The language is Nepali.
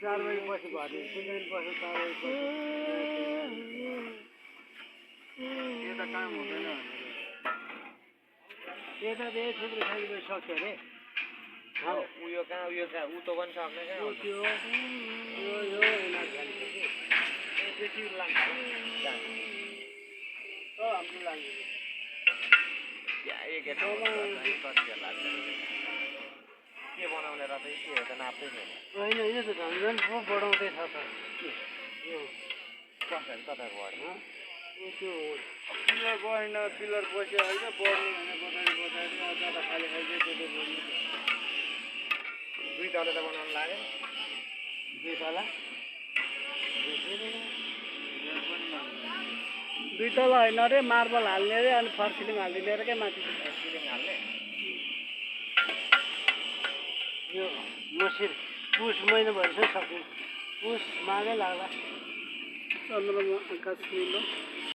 4 बजेपछि भर्ने कुनै बस्छ 4 बजेपछि यता काम हुँदैन यता दे थुप्रै खाइबे सक्छ रे उयो कहाँ उतो पनि सक्ने कहाँ हो त्यो यो हैन खाली के त्यति लाग्छ हाम्रो लागि या एक कति लाग्छ के बनाउने र चाहिँ के हो त नाप्दै छैन होइन यो त झन् पो बढाउँदै छ त के यो कसरी कता बढ्यो त्यो पिलर बढेन पिलर बस्यो होइन बढ्नु भने बताएर जता खाली खाइदियो त्यो बढ्नु दुई तले त बनाउनु लाग्यो दुई तला दुई तला होइन रे मार्बल हाल्ने रे अनि फर्सिलिङ हालिदिने रे क्या माथि फर्सिलिङ हाल्ने यो मसिर पुस महिना भइसक्यो सक्ने पुस माघै लाग्ला 15 मा 21 मिलो